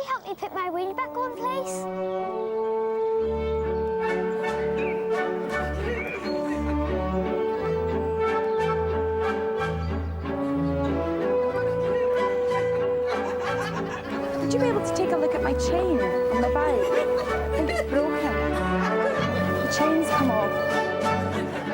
you help me put my wheelie back on, please? Would you be able to take a look at my chain on the bike? I think it's broken. The chain's come off.